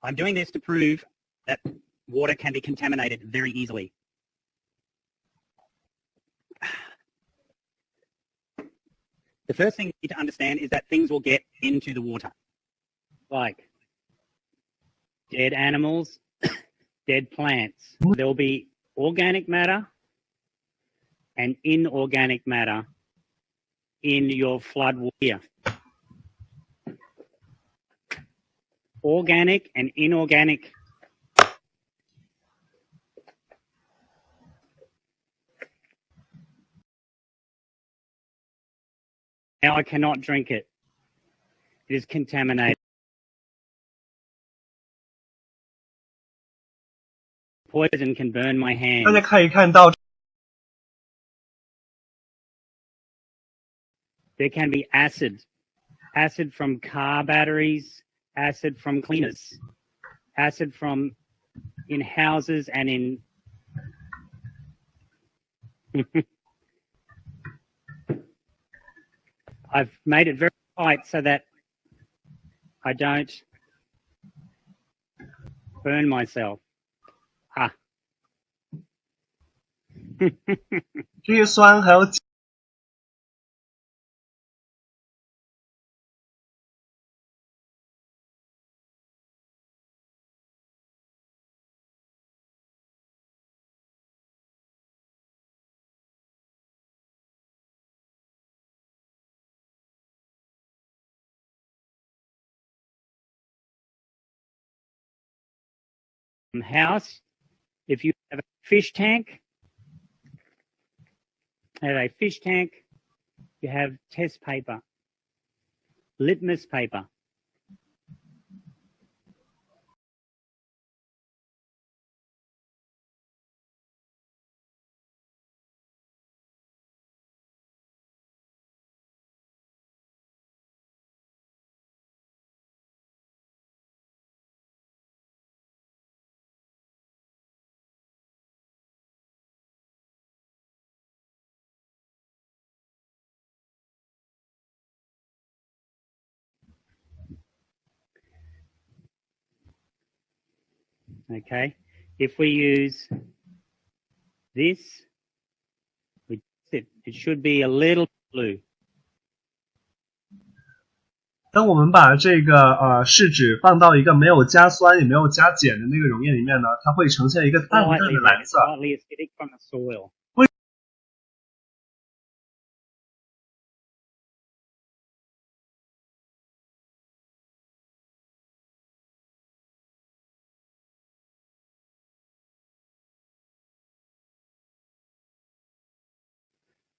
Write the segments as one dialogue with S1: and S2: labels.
S1: I'm doing this to prove that water can be contaminated very easily. The first thing you need to understand is that things will get into the water, like dead animals, dead plants. There will be organic matter and inorganic matter in your flood water. Organic and inorganic. Now I cannot drink it. It is contaminated. Poison can burn my hands.
S2: 大家可以看到
S1: There can be acid from car batteries, acid from cleaners, acid from in houses and in I've made it very tight so that I don't burn myself.
S2: 这些酸还有
S1: House, if you have a fish tank, you have test paper, litmus paper. Okay, if we use this, it should be a little blue.
S2: 当我们把这个试纸放到一个没有加酸也没有加碱的那个溶液里面呢，它会呈现一个淡淡的蓝色。
S1: Slightly acidic from the soil.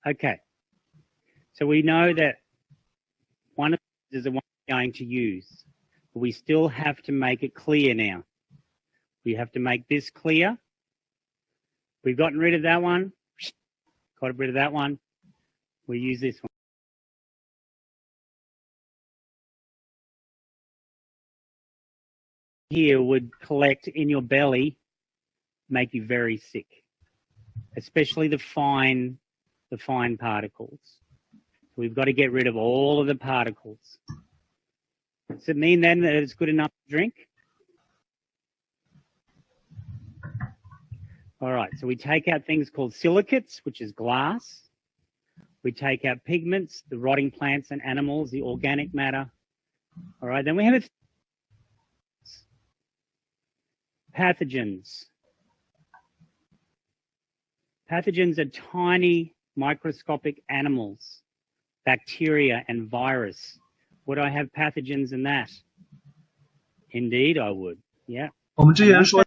S1: Okay, so we know that one of these is the one we're going to use, but we still have to make it clear now. We have to make this clear. We've gotten rid of that one. Got rid of that one. We use this one. Here would collect in your belly, make you very sick, especially the fine particles. We've got to get rid of all of the particles. Does it mean then that it's good enough to drink? All right, so we take out things called silicates, which is glass. We take out pigments, the rotting plants and animals, the organic matter. All right, then we have pathogens. Pathogens are tiny microscopic animals, bacteria and virus. Would I have pathogens in that? Indeed, I would. Yeah.
S2: 我们之前说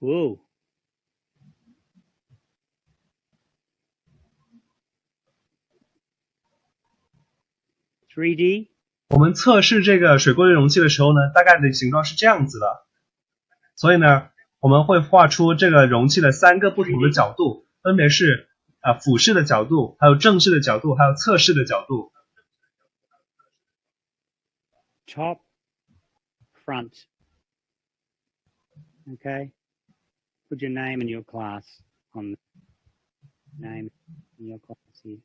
S1: Whoa. 3D。
S2: 我们测试这个水过滤容器的时候呢，大概的形状是这样子的。所以呢，我们会画出这个容器的3个不同的角度，分别是俯视的角度，还有正视的角度，还有侧视的角度。
S1: Top, front. Okay. Put your name and your class on the name in your class here.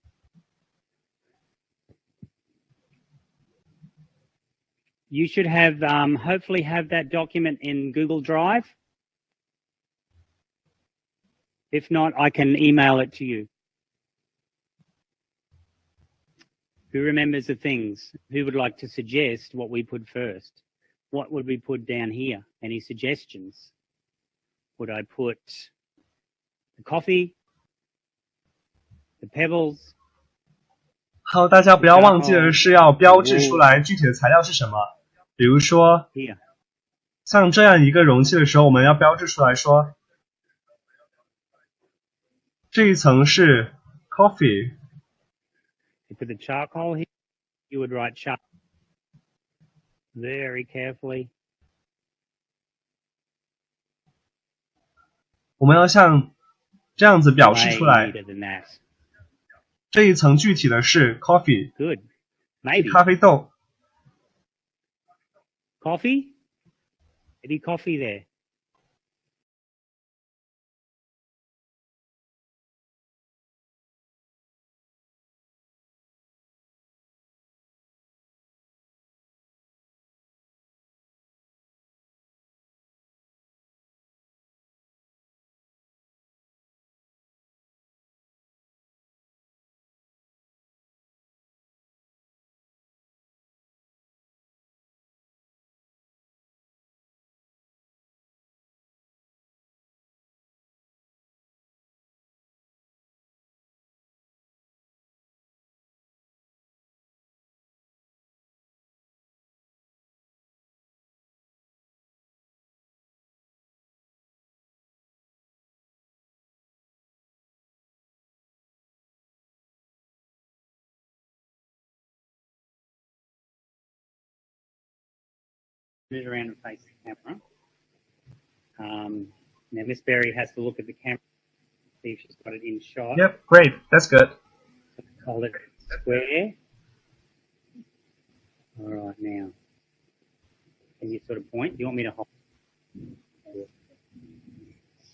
S1: You should have, hopefully have that document in Google Drive. If not, I can email it to you. Who remembers the things? Who would like to suggest what we put first? What would we put down here? Any suggestions? Would I put the coffee, the pebbles?
S2: 还有大家不要忘记的是要标志出来具体的材料是什么。比如说，像这样一个容器的时候，我们要标志出来说，这一层是 coffee。
S1: You put the charcoal here, you would write charcoal very carefully.
S2: 我们要像这样子表示出来，这一层具体的是 coffee，
S1: Good. Maybe.
S2: 咖啡豆。
S1: Coffee? Maybe coffee there. Turn it around and face the camera. Now Miss Berry has to look at the camera, see if she's got it in shot.
S2: Yep, great, that's good.
S1: Hold it square. All right, now. Can you sort of point? Do you want me to hold?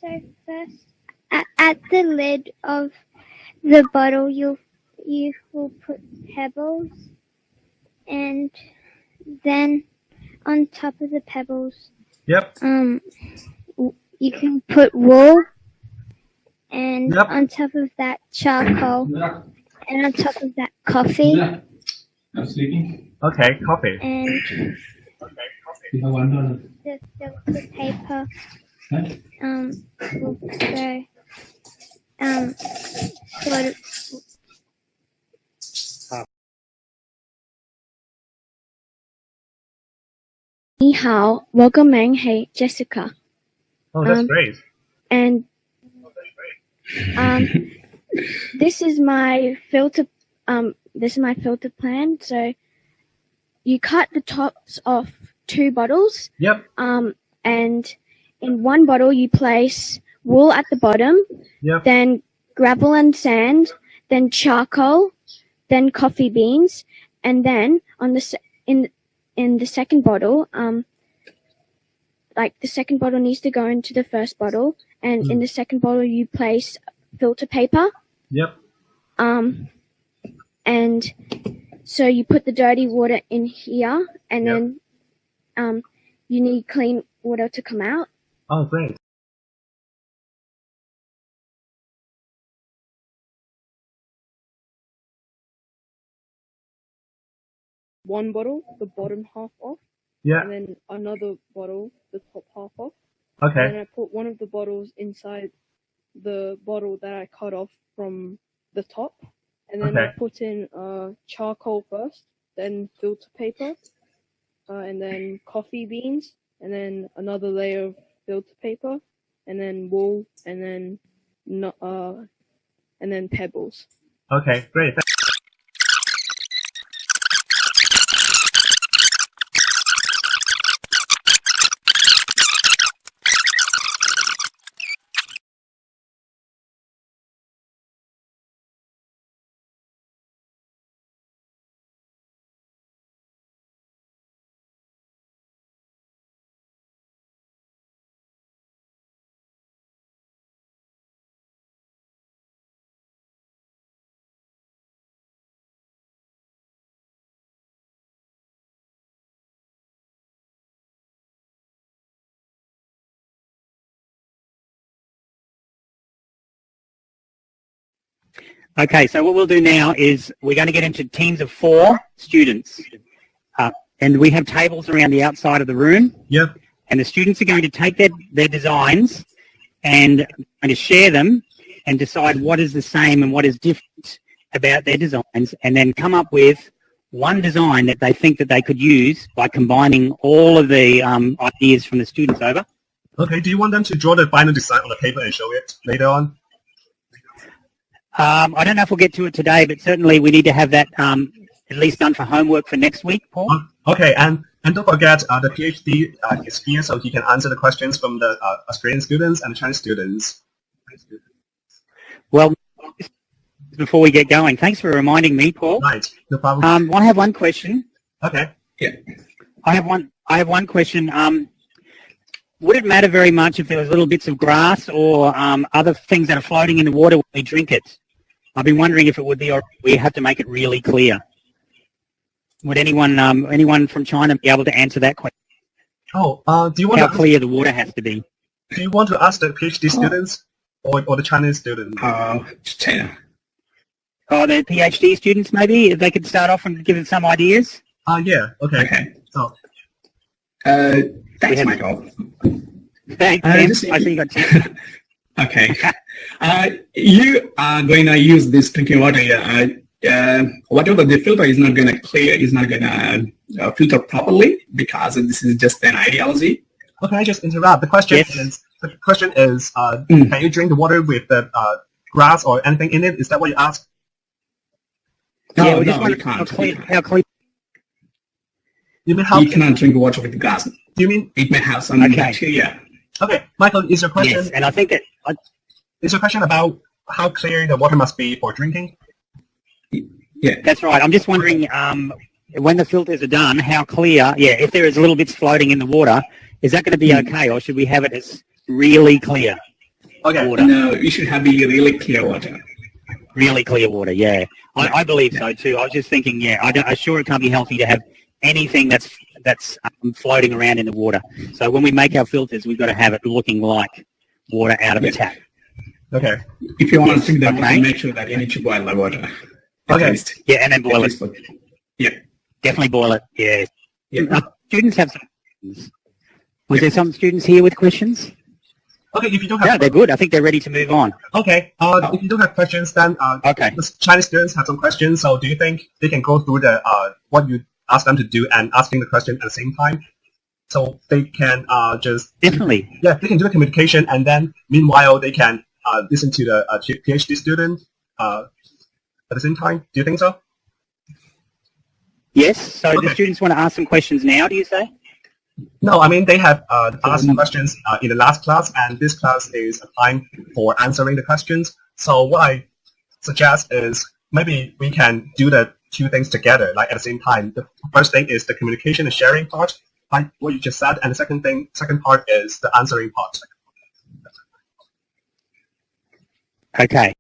S3: So first, at the lid of the bottle, you will put pebbles, and then on top of the pebbles,
S2: Yep.
S3: You can put wool, and
S2: Yep.
S3: on top of that charcoal, and on top of that coffee.
S4: I'm sleeping.
S2: Okay, coffee.
S3: And
S4: You have $1.
S3: the filter paper.
S4: Huh?
S3: Will go sort of. 你好，我个名係 Jessica.
S2: Oh, that's great.
S3: And this is my filter. This is my filter plan. So you cut the tops off 2 bottles.
S2: Yep.
S3: And in one bottle you place wool at the bottom.
S2: Yep.
S3: Then gravel and sand. Then charcoal. Then coffee beans. And then on the in the second bottle, like the second bottle needs to go into the first bottle, and in the second bottle you place filter paper.
S2: Yep.
S3: And so you put the dirty water in here, and then you need clean water to come out.
S2: Oh, great.
S5: One bottle, the bottom half off,
S2: Yeah.
S5: and then another bottle, the top half off.
S2: Okay.
S5: And then I put one of the bottles inside the bottle that I cut off from the top. And then I put in charcoal first, then filter paper, and then coffee beans, and then another layer of filter paper, and then wool, and then pebbles.
S2: Okay, great.
S1: Okay, so what we'll do now is we're going to get into teams of 4 students. And we have tables around the outside of the room.
S2: Yep.
S1: And the students are going to take their designs and going to share them and decide what is the same and what is different about their designs, and then come up with one design that they think that they could use by combining all of the ideas from the students over.
S2: Okay, do you want them to draw the final design on the paper and show it later on?
S1: I don't know if we'll get to it today, but certainly we need to have that at least done for homework for next week, Paul.
S2: Okay, and don't forget the PhD is here, so he can answer the questions from the Australian students and the Chinese students.
S1: Well, before we get going, thanks for reminding me, Paul.
S2: Right, no problem.
S1: I have one question.
S2: Okay.
S4: Yeah.
S1: I have one question. Would it matter very much if there was little bits of grass or other things that are floating in the water when we drink it? I've been wondering if it would be, or we have to make it really clear. Would anyone from China be able to answer that question?
S2: Oh, do you want
S1: How
S2: to
S1: clear the water has to be?
S2: do you want to ask the PhD students or the Chinese students?
S4: China.
S1: Oh, the PhD students maybe? If they could start off and give us some ideas?
S2: Yeah. Okay.
S4: Okay.
S2: So.
S4: Thanks, Michael.
S1: Thanks, Tim. I see you got 10.
S4: Okay. You are going to use this drinking water. Whatever the filter is not going to clear, is not going to filter properly, because this is just an ideology.
S2: Oh, can I just interrupt? The question is, can you drink the water with the grass or anything in it? Is that what you asked?
S1: Yeah, we just
S4: No,
S1: want
S4: you can't.
S1: how clear.
S2: You mean how?
S4: You cannot drink water with grass.
S2: Do you mean?
S4: It may have some
S1: Okay.
S4: bacteria.
S2: Okay, Michael, is your question?
S1: Yes, and I think that
S2: Is your question about how clear the water must be for drinking?
S4: Yeah.
S1: that's right. I'm just wondering when the filters are done, how clear? Yeah, if there is little bits floating in the water, is that going to be okay, or should we have it as really clear
S2: Okay.
S1: water?
S4: No, you should have really clear water.
S1: Really clear water, yeah. I believe so too. I was just thinking, yeah, I'm sure it can't be healthy to have anything that's floating around in the water. So when we make our filters, we've got to have it looking like water out of a tap.
S2: Okay.
S4: If you want to drink that
S1: Okay.
S4: water, make sure that you need to boil the water. At
S2: Okay.
S4: least.
S1: Yeah, and then boil
S4: At
S1: it.
S4: least. Yeah.
S1: Definitely boil it, yeah.
S4: Yeah.
S1: Students have some questions. Was there some students here with questions?
S2: Okay, if you don't
S1: No,
S2: have
S1: they're good. I think they're ready to move on.
S2: okay, if you don't have questions, then
S1: Okay.
S2: the Chinese students have some questions. So do you think they can go through the what you ask them to do and asking the question at the same time? So they can just
S1: Definitely.
S2: they can do the communication, and then meanwhile they can listen to the PhD student at the same time. Do you think so?
S1: Yes, so
S2: Okay.
S1: the students want to ask some questions now, do you say?
S2: No, I mean they have asked questions in the last class, and this class is a time for answering the questions. So what I suggest is maybe we can do the two things together, like at the same time. The first thing is the communication and sharing part, like what you just said, and the second part is the answering part.
S1: Okay.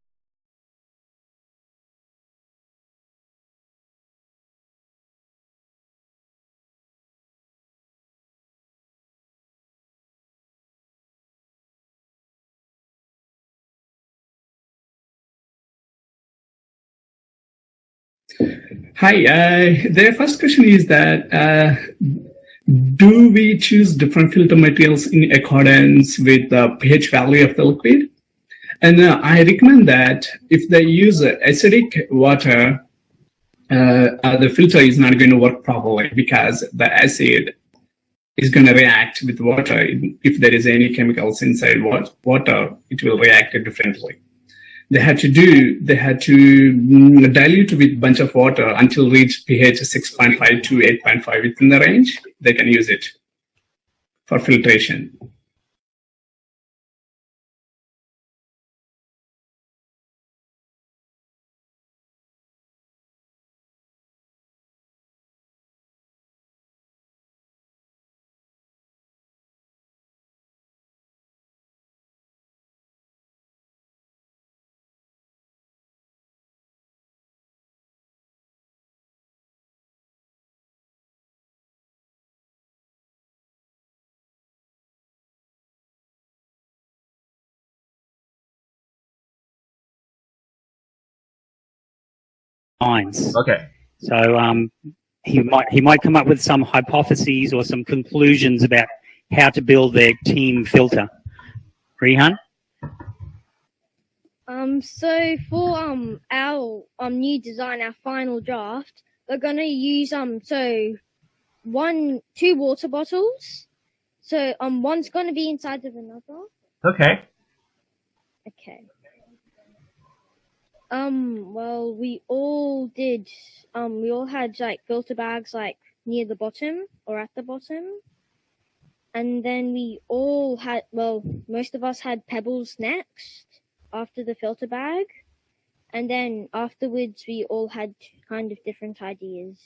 S4: Hi. Their first question is that do we choose different filter materials in accordance with the pH value of the liquid? And I recommend that if they use acidic water, the filter is not going to work properly because the acid is going to react with water. If there is any chemicals inside water, it will react differently. They had to dilute with a bunch of water until reach pH 6.5 to 8.5 within the range. They can use it for filtration.
S1: Lines.
S2: Okay.
S1: So he might come up with some hypotheses or some conclusions about how to build their team filter. Rehan?
S3: So for our new design, our final draft, we're gonna use two water bottles. So one's gonna be inside of another.
S2: Okay.
S3: Okay. Well, we all had like filter bags like near the bottom or at the bottom. And then we all had, well, most of us had pebbles next after the filter bag. And then afterwards we all had kind of different ideas.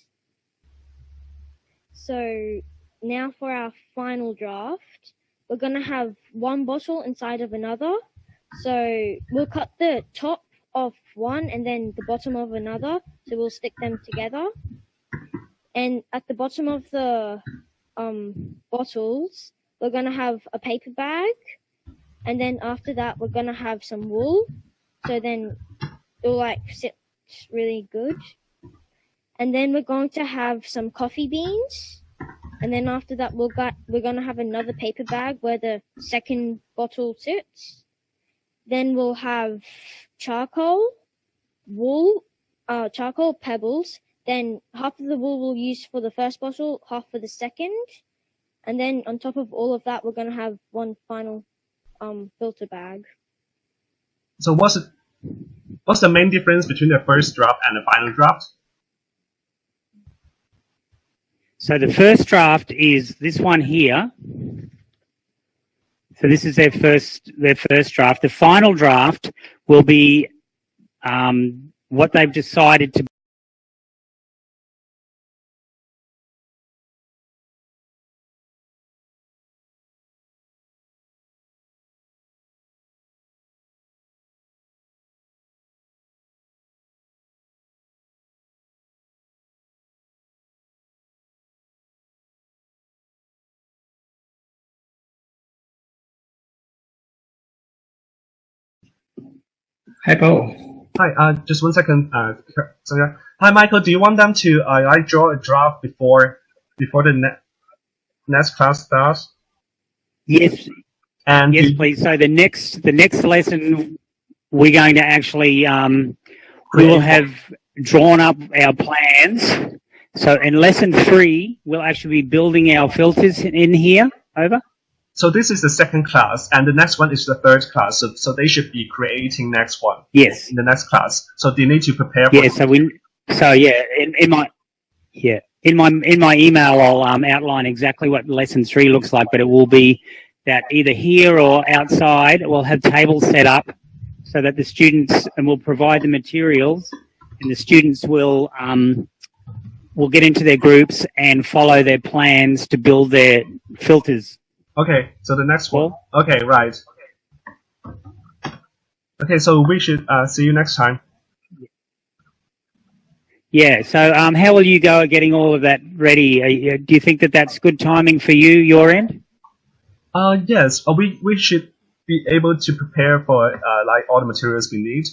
S3: So now for our final draft, we're going to have one bottle inside of another. So we'll cut the top of one and then the bottom of another. So we'll stick them together. And at the bottom of the bottles, we're going to have a paper bag. And then after that, we're going to have some wool. So then it'll like sit really good. And then we're going to have some coffee beans. And then after that, we're going to have another paper bag where the second bottle sits. Then we'll have charcoal, wool, charcoal pebbles. Then half of the wool we'll use for the first bottle, half for the second. And then on top of all of that, we're going to have one final filter bag.
S2: So what's the main difference between the first draft and the final draft?
S1: So the first draft is this one here. So this is their first draft. The final draft will be what they've decided to.
S4: Hi, Paul.
S2: Hi, just 1 second. Hi, Michael. Do you want them to I draw a draft before the next class starts?
S1: Yes.
S2: And
S1: yes, please. So the next lesson, we're going to actually we will have drawn up our plans. So in lesson 3, we'll actually be building our filters in here. Over.
S2: So this is the second class, and the next one is the third class. So they should be creating next one.
S1: Yes.
S2: In the next class. So they need to prepare for.
S1: Yeah. In my email, I'll outline exactly what lesson 3 looks like. But it will be that either here or outside, we'll have tables set up so that the students, and we'll provide the materials, and the students will get into their groups and follow their plans to build their filters.
S2: Okay, so the next one. Okay, right. Okay, so we should see you next time.
S1: Yeah, so how will you go at getting all of that ready? Do you think that that's good timing for you, your end?
S2: Yes, we should be able to prepare for like all the materials we need.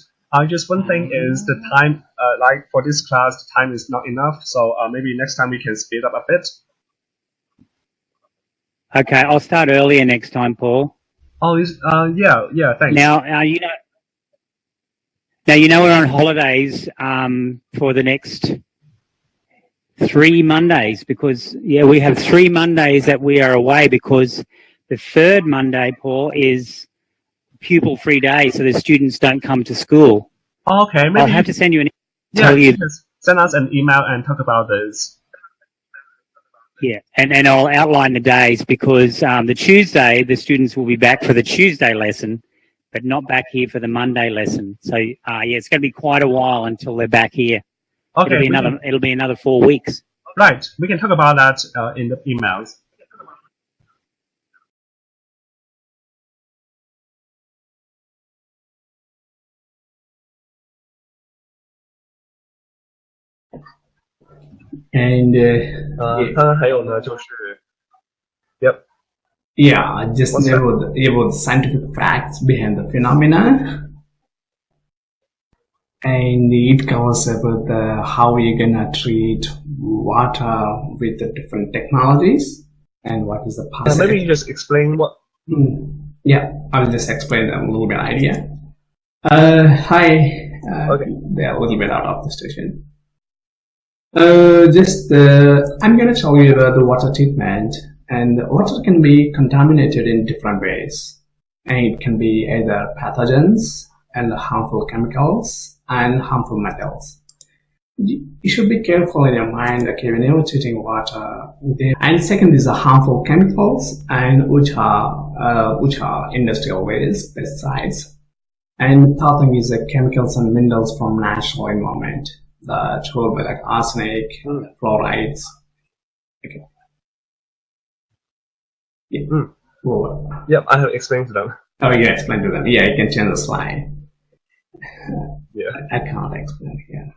S2: Just one thing is the time, like for this class, the time is not enough, so maybe next time we can speed up a bit.
S1: Okay, I'll start earlier next time, Paul.
S2: Oh, yeah, thanks.
S1: Now, we're on holidays for the next 3 Mondays because, we have 3 Mondays that we are away because the third Monday, Paul, is pupil-free day, so the students don't come to school.
S2: Okay, maybe
S1: I'll have to send you an email.
S2: yeah,
S1: Tell you.
S2: just send us an email and talk about this.
S1: Yeah, and I'll outline the days because the Tuesday, the students will be back for the Tuesday lesson, but not back here for the Monday lesson. So, it's going to be quite a while until they're back here.
S2: Okay,
S1: It'll be another 4 weeks.
S2: Right, we can talk about that in the emails.
S4: And
S2: 当然还有呢，就是 Yep.
S4: Yeah, just
S2: What's
S4: about the scientific facts behind the phenomena. And it covers about how you're gonna treat water with the different technologies and what is the possible.
S2: Maybe you just explain what.
S4: Yeah, I'll just explain a little bit idea. Hi.
S2: Okay.
S4: They're a little bit out of the station. I'm gonna tell you about the water treatment. And water can be contaminated in different ways. And it can be either pathogens and harmful chemicals and harmful metals. You should be careful in your mind, okay, when you're treating water. And second is the harmful chemicals, and which are industrial waste, pesticides. And third thing is the chemicals and minerals from natural environment, that will be like arsenic, fluorides. Okay. Yeah.
S2: Yep, I have explained to them.
S4: Oh, you explain to them. Yeah, you can change the slide.
S2: Yeah.
S4: I can't explain here.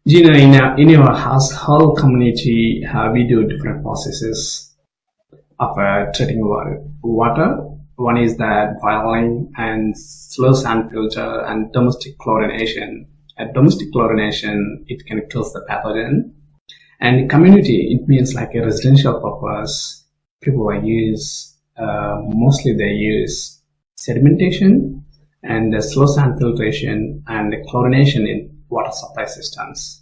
S4: You know, in your household community, we do different processes of treating water. One is that boiling and slow sand filter and domestic chlorination. At domestic chlorination, it can kill the pathogen. And community, it means like a residential purpose. People use, mostly they use sedimentation and slow sand filtration and chlorination in water supply systems.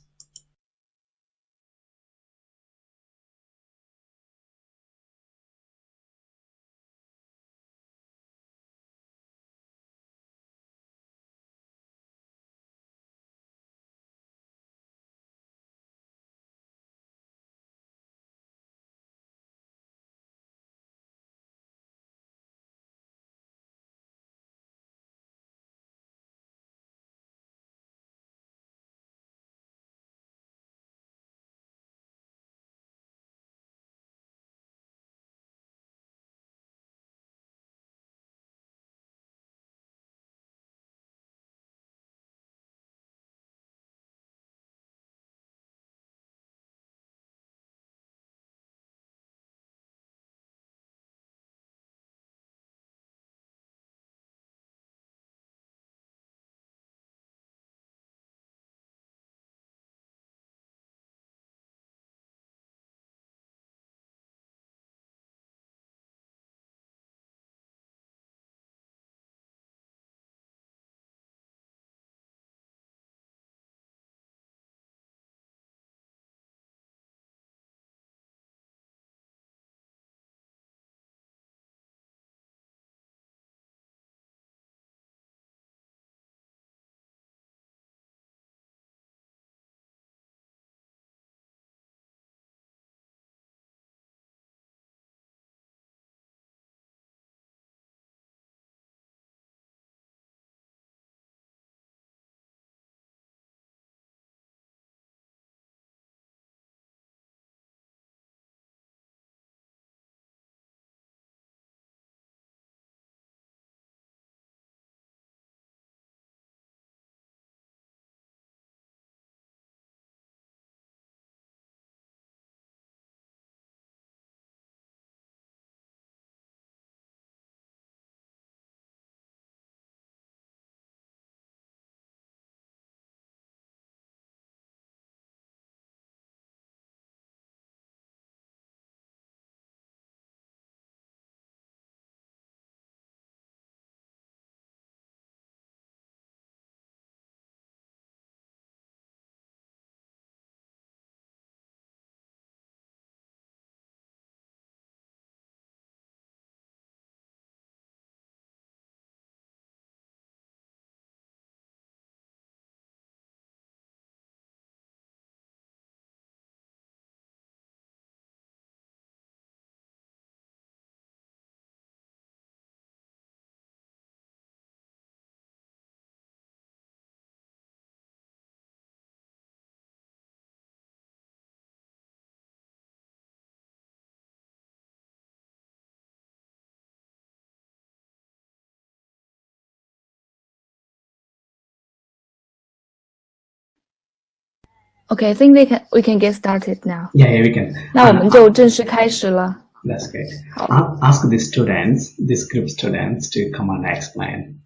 S6: Okay, I think we can get started now.
S7: Yeah, we can.
S6: 那我们就正式开始了。
S7: That's great. I'll ask the students, this group students, to come and explain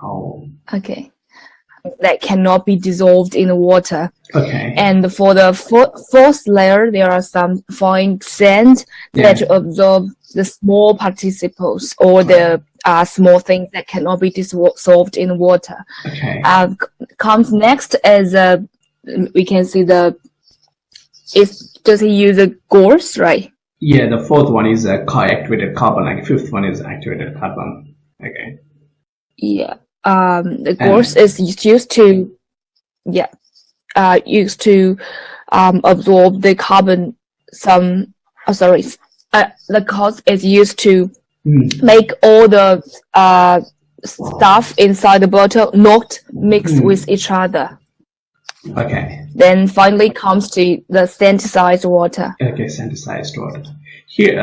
S7: how.
S6: Okay. That cannot be dissolved in the water.
S7: Okay.
S6: And for the fourth layer, there are some fine sands that absorb the small particles or the small things that cannot be dissolved in water.
S7: Okay.
S6: Comes next as we can see does he use a gauze, right?
S7: Yeah, the fourth one is activated carbon, like fifth one is activated carbon. Okay.
S6: Yeah. The gauze is used to absorb the carbon. The gauze is used to make all the stuff inside the bottle not mix with each other.
S7: Okay.
S6: Then finally comes to the synthesized water.
S7: Okay, synthesized water. Here,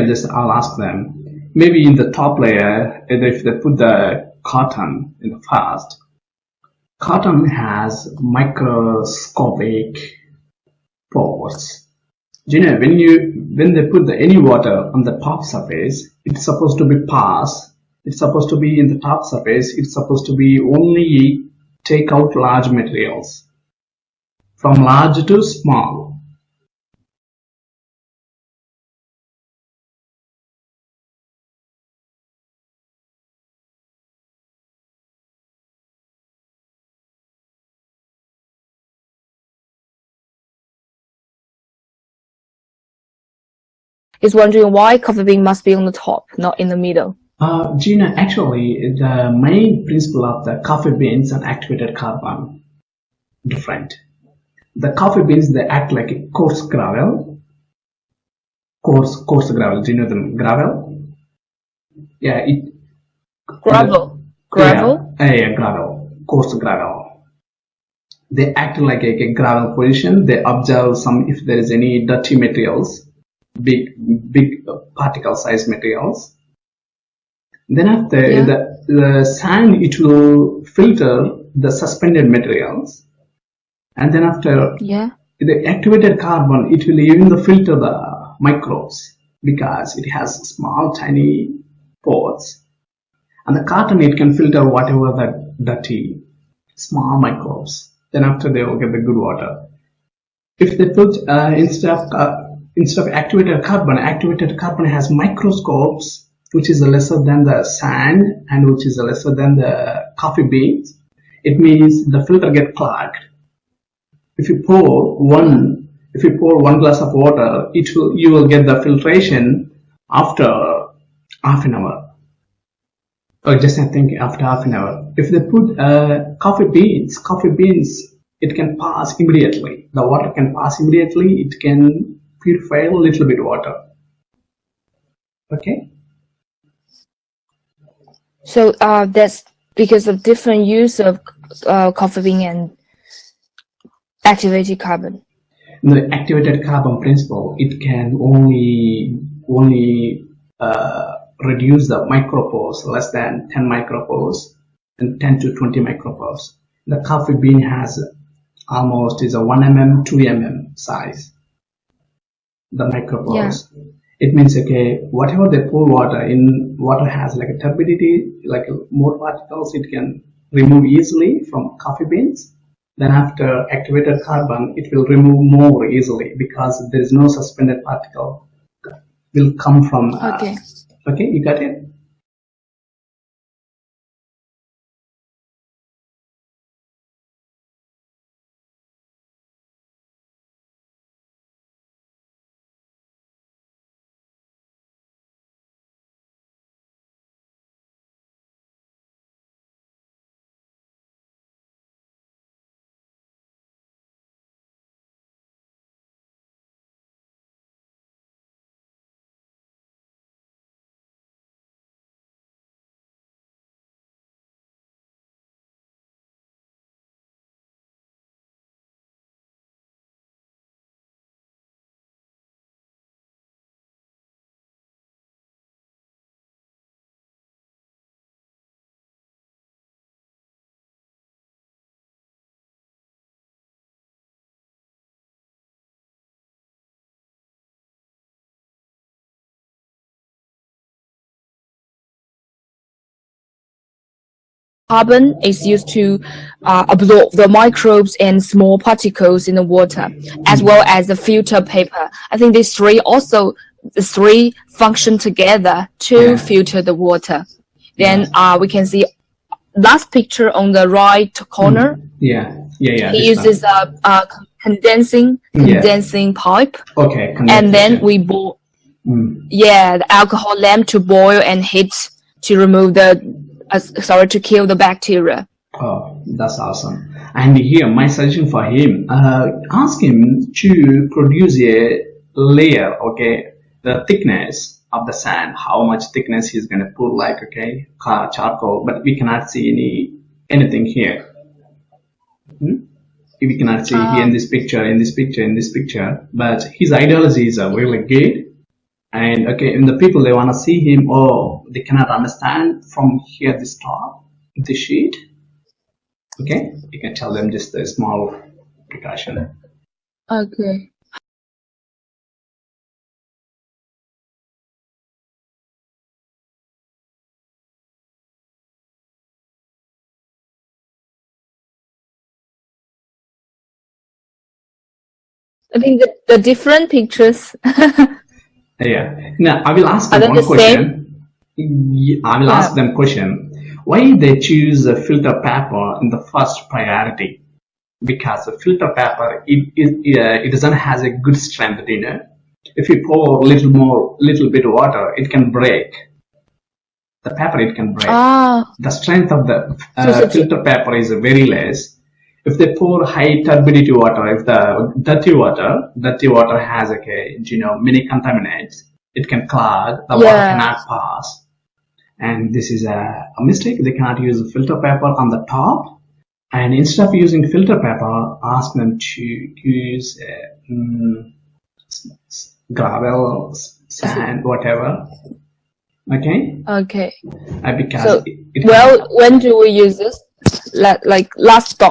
S7: just I'll ask them. Maybe in the top layer, if they put the cotton in the first, cotton has microscopic pores. Do you know when they put any water on the top surface, it's supposed to be pass. It's supposed to be in the top surface. It's supposed to be only take out large materials from large to small.
S6: Is wondering why coffee bean must be on the top, not in the middle.
S7: Gina, actually, the main principle of the coffee beans and activated carbon different. The coffee beans, they act like a coarse gravel. Coarse gravel. Do you know the gravel? Yeah,
S6: Gravel.
S7: Yeah, gravel. Coarse gravel. They act like a gravel position. They absorb if there is any dirty materials, big particle size materials. Then after the sand, it will filter the suspended materials, and then after the activated carbon, it will even filter the microbes because it has small tiny pores, and the cotton, it can filter whatever the dirty small microbes. Then after they will get the good water. If they put instead of activated carbon has microscopes, which is lesser than the sand and which is lesser than the coffee beans. It means the filter get clogged. If you pour one glass of water, you will get the filtration after half an hour, or just I think after half an hour. If they put coffee beans, it can pass immediately. The water can pass immediately. It can purify a little bit water. Okay.
S6: So that's because of different use of coffee bean and activated carbon.
S7: The activated carbon principle, it can only reduce the micropores less than 10 micropores and 10 to 20 micropores. The coffee bean has almost is a 1 mm, 2 mm size. The micropores. Yeah. It means, okay, whatever they pour water has like a turbidity, like more particles, it can remove easily from coffee beans. Then after activated carbon, it will remove more easily because there is no suspended particle will come from. Okay, you got it?
S6: carbon is used to absorb the microbes and small particles in the water, as well as the filter paper. I think these three function together to filter the water. Then we can see last picture on the right corner. He uses a condensing pipe.
S7: Okay.
S6: And then we boil. The alcohol lamp to boil and heat to remove to kill the bacteria.
S7: Oh, that's awesome. And here, my suggestion for him, ask him to produce a layer, okay, the thickness of the sand, how much thickness he's going to put, like, okay, charcoal, but we cannot see anything here. We cannot see here in this picture, but his ideology is really good. And okay, and the people, they want to see him, they cannot understand from here, this top, the sheet. Okay, you can tell them just a small precaution.
S6: Okay. I think the different pictures.
S7: Yeah. Now I will ask them one question. I will ask them question. Why they choose a filter paper in the first priority? Because the filter paper it doesn't has a good strength, you know. If you pour little bit of water, it can break. The paper, it can break. The strength of the filter paper is very less. If they pour high turbidity water, if the dirty water has many contaminants, it can clog. The water cannot pass, and this is a mistake. They cannot use the filter paper on the top, and instead of using filter paper, ask them to use gravel, sand, whatever. Okay.
S6: Okay.
S7: Because
S6: when do we use this? Like last.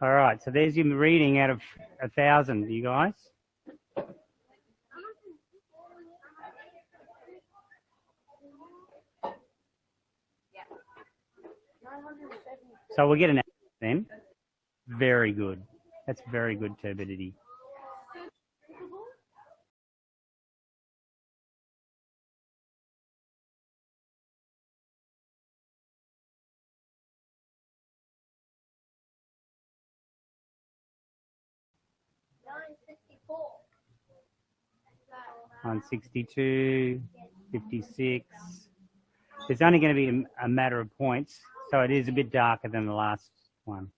S1: All right, so there's your reading out of 1,000, you guys. So we'll get an 8 then. Very good. That's very good turbidity. On 62, 56. It's only going to be a matter of points, so it is a bit darker than the last one,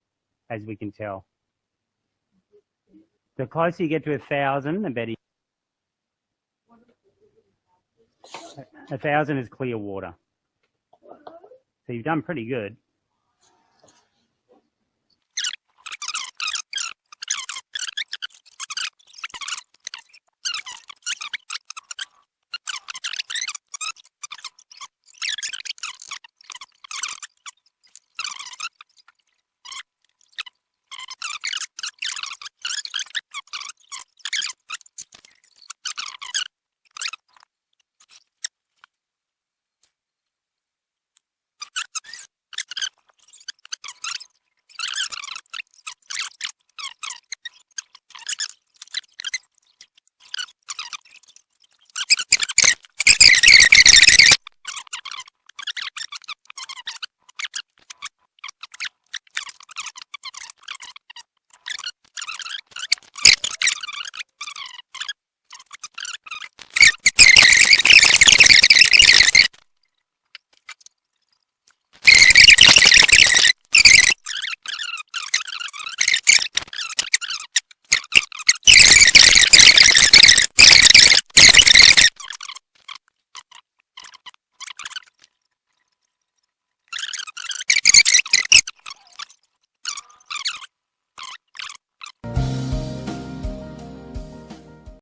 S1: as we can tell. The closer you get to 1,000, the better. 1,000 is clear water. So you've done pretty good.